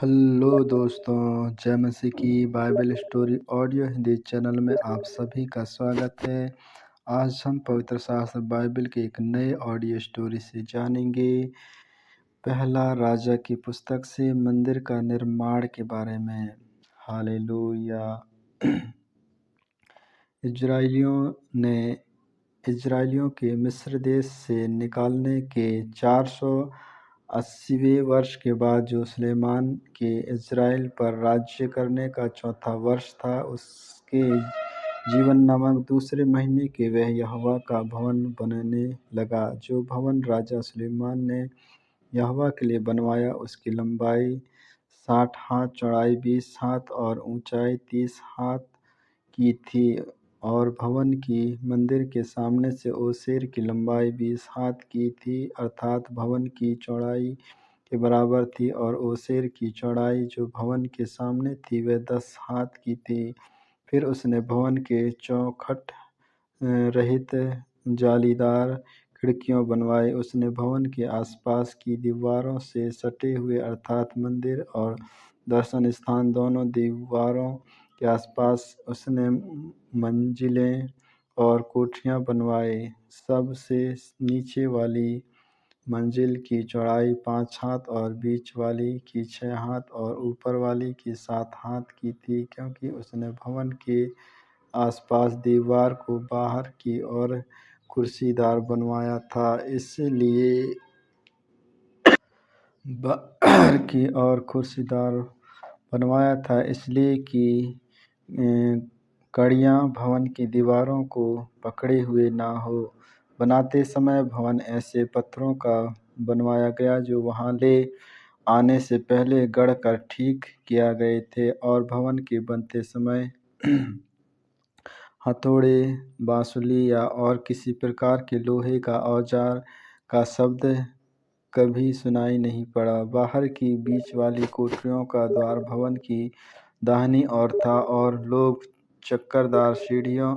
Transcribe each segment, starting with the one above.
Hello दोस्तों, जय मसीह की Bible story audio Hindi channel में आप सभी का स्वागत है। आज हम पवित्र शास्त्र बाइबल के एक नए ऑडियो स्टोरी से जानेंगे। पहला राजा की पुस्तक से मंदिर का निर्माण के बारे में। हालेलुया। इजराइलियों के मिस्र देश से निकालने के 480वें वर्ष के बाद जो सुलेमान के इजराइल पर राज्य करने का चौथा वर्ष था, उसके जीवन नामक दूसरे महीने के वह यहोवा का भवन बनने लगा। जो भवन राजा सुलेमान ने यहोवा के लिए बनवाया, उसकी लंबाई 60 हाथ, चौड़ाई 20 हाथ और ऊंचाई 30 हाथ की थी। और भवन की मंदिर के सामने से ओसेर की लंबाई 20 हाथ की थी, अर्थात भवन की चौड़ाई के बराबर थी। और ओसेर की चौड़ाई जो भवन के सामने थी वह 10 हाथ की थी। फिर उसने भवन के चौखट रहित जालीदार खिड़कियां बनवाई। उसने भवन के आसपास की दीवारों से सटे हुए अर्थात मंदिर और दर्शन स्थान दोनों दीवारों के आसपास उसने मंजिलें और कोठरियां बनवाई। सबसे नीचे वाली मंजिल की चौड़ाई 5 हाथ और बीच वाली की 6 हाथ और ऊपर वाली की 7 हाथ की थी, क्योंकि उसने भवन के आसपास दीवार को बाहर की ओर कुर्सीदार बनवाया था। इसलिए बाहर की ओर कुर्सीदार बनवाया था इसलिए कि कड़ियाँ भवन की दीवारों को पकड़े हुए ना हो। बनाते समय भवन ऐसे पत्थरों का बनवाया गया जो वहाँ ले आने से पहले गढ़कर ठीक किया गए थे। और भवन के बनते समय हथौड़े, बांसुरी या और किसी प्रकार के लोहे का औजार का शब्द कभी सुनाई नहीं पड़ा। बाहर की बीच वाली कोठरियों का द्वार भवन की दाहिनी ओर था और लोग चक्करदार सीढ़ियों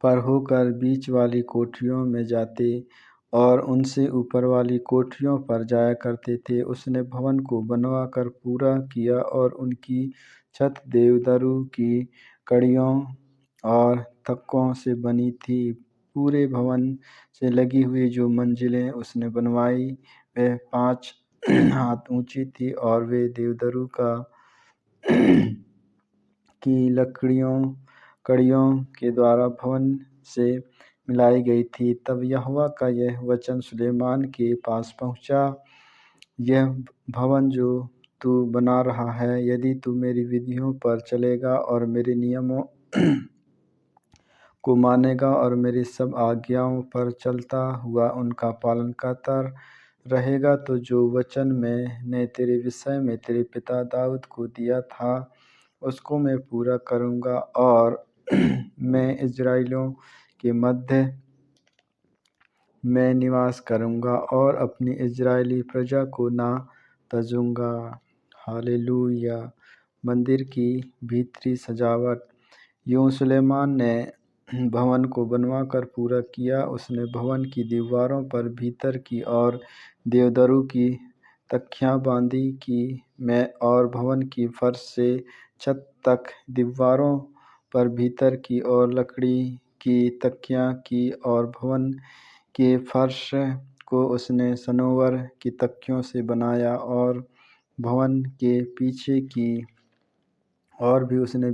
पर होकर बीच वाली कोठरियों में जाते और उनसे ऊपर वाली कोठरियों पर जाया करते थे। उसने भवन को बनवा कर पूरा किया और उनकी छत देवदारू की कड़ियों और तख्तों से बनी थी। पूरे भवन से लगी हुई जो मंजिलें उसने बनवाई वह 5 हाथ ऊंची थी और वे देवदारू की कड़ियों के द्वारा भवन से मिलाई गई थी। तब यहोवा का यह वचन सुलेमान के पास पहुंचा, यह भवन जो तू बना रहा है, यदि तू मेरी विधियों पर चलेगा और मेरे नियमों को मानेगा और मेरी सब आज्ञाओं पर चलता हुआ उनका पालन करता रहेगा, तो जो वचन मैंने तेरे विषय में तेरे पिता दाऊद को दिया था उसको मैं पूरा करूँगा। और मैं इजराइलियों के मध्य में निवास करूँगा और अपनी इजरायली प्रजा को ना तजूँगा। हालेलुया। मंदिर की भीतरी सजावट। यूं सुलेमान ने भवन को बनवाकर पूरा किया। उसने भवन की दीवारों पर भीतर की ओर देवदारू की तख्तियाँ बांधी की में और भवन की फर्श से छत तक दीवारों पर भीतर की ओर लकड़ी की तख्तियाँ की और भवन के फर्श को उसने सनोवर की तख्तियों से बनाया। और भवन के पीछे की और भी उसने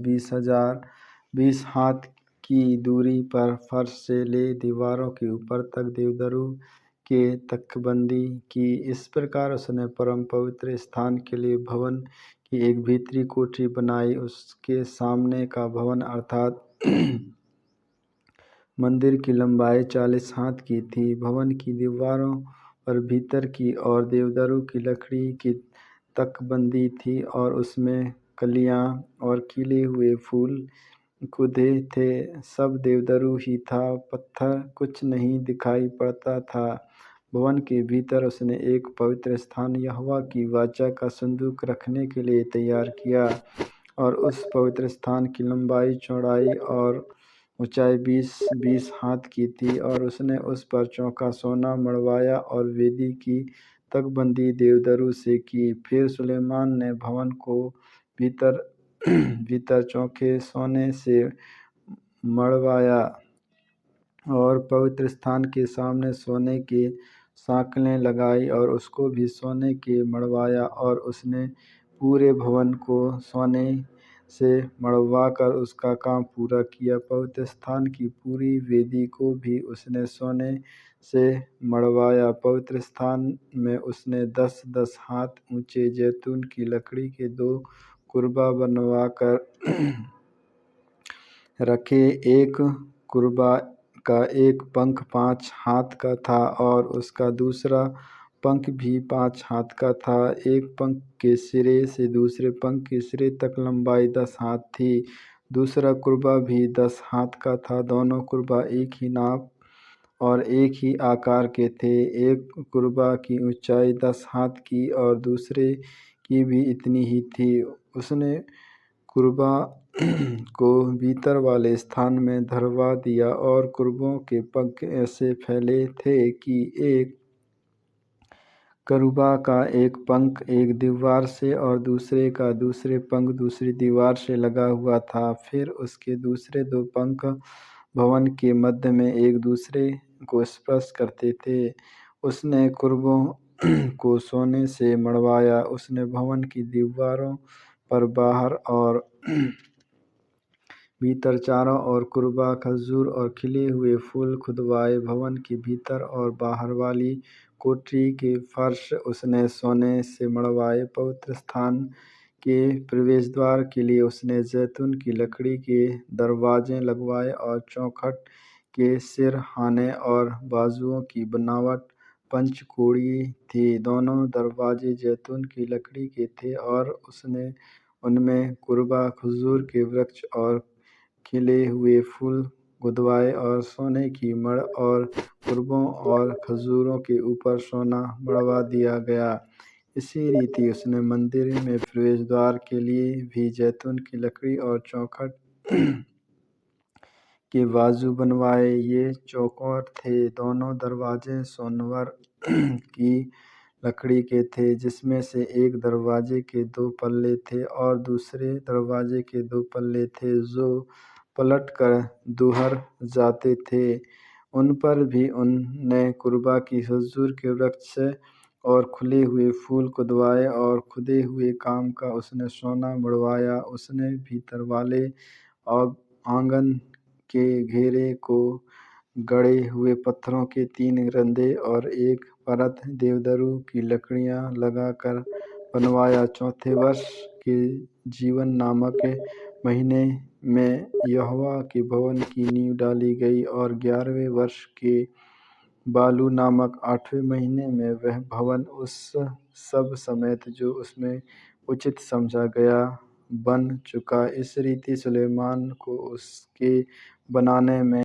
20 हाथ की दूरी पर फर्श से ले दीवारों के ऊपर तक देवदारू के तख्तबंदी की। इस प्रकार उसने परम पवित्र स्थान के लिए भवन की एक भीतरी कोठरी बनाई। उसके सामने का भवन अर्थात मंदिर की लंबाई 40 हाथ की थी। भवन की दीवारों पर भीतर की ओर देवदारू की लकड़ी की तख्तबंदी थी और उसमें कलियां और खिले हुए फूल खुदे थे। सब देवदारू ही था, पत्थर कुछ नहीं दिखाई पड़ता था। भवन के भीतर उसने एक पवित्र स्थान यहोवा की वाचा का संदूक रखने के लिए तैयार किया। और उस पवित्र स्थान की लंबाई, चौड़ाई और ऊंचाई 20 हाथ की थी। और उसने उस पर चौका सोना मढ़वाया और वेदी की तकबंदी देवदारू से की। फिर सुलेमान ने भवन को भीतर चौके सोने से मढ़वाया और पवित्र स्थान के सामने सोने की सांकलें लगाई और उसको भी सोने के मढ़वाया। और उसने पूरे भवन को सोने से मढ़वाकर उसका काम पूरा किया। पवित्र स्थान की पूरी वेदी को भी उसने सोने से मढ़वाया। पवित्र स्थान में उसने 10-10 हाथ ऊंचे जैतून की लकड़ी के 2 कुर्बा बनवाकर रखे। एक कुर्बा का एक पंख 5 हाथ का था और उसका दूसरा पंख भी 5 हाथ का था। एक पंख के सिरे से दूसरे पंख के सिरे तक लंबाई 10 हाथ थी। दूसरा कुर्बा भी 10 हाथ का था। दोनों कुर्बा एक ही नाप और एक ही आकार के थे। एक कुर्बा की ऊंचाई 10 हाथ की और दूसरे की भी इतनी ही थी। उसने कुर्बा को भीतर वाले स्थान में धरवा दिया और कुर्बों के पंख ऐसे फैले थे कि एक कुर्बा का एक पंख एक दीवार से और दूसरे का दूसरे पंख दूसरी दीवार से लगा हुआ था। फिर उसके दूसरे 2 पंख भवन के मध्य में एक दूसरे को स्पर्श करते थे। उसने कुर्बों को सोने से मढ़वाया। उसने भवन की दीवारों पर बाहर और भीतर चारों ओर कुर्बा, खजूर और खिले हुए फूल खुदवाए। भवन के भीतर और बाहर वाली कोठरी के फर्श उसने सोने से मढ़वाए। पवित्र स्थान के प्रवेश द्वार के लिए उसने जैतून की लकड़ी के दरवाजे लगवाए और चौखट के सिरहाने और बाजुओं की बनावट पंचकोणीय थी। दोनों दरवाजे जैतून की लकड़ी के थे और उसने उनमें कुर्बा, खजूर के वृक्ष और खिले हुए फूल खुदवाए और सोने की मढ़ और कुर्बों और खजूरों के ऊपर सोना मढ़वा दिया गया। इसी रीति उसने मंदिर में प्रवेश द्वार के लिए भी जैतून की लकड़ी और चौखट के बाजू बनवाए। ये चौकोर थे। दोनों दरवाजे सोनवर की लकड़ी के थे, जिसमें से एक दरवाजे के 2 पल्ले थे और दूसरे दरवाजे के 2 पल्ले थे, जो पलटकर दुहर जाते थे। उन पर भी उनने कुर्बा की खजूर के वृक्ष और खुले हुए फूल खुदवाए और खुदे हुए काम का उसने सोना मढ़वाया। उसने भीतर वाले आंगन के घेरे को गढ़े हुए पत्थरों के 3 रंधे और एक परत देवदारू की लकड़ियां लगाकर बनवाया। चौथे वर्ष के जीवन नामक महीने में यहोवा के भवन की नींव डाली गई और 11वें वर्ष के बालू नामक 8वें महीने में वह भवन उस सब समेत जो उसमें उचित समझा गया बन चुका। इस रीति सुलेमान को उसके बनाने में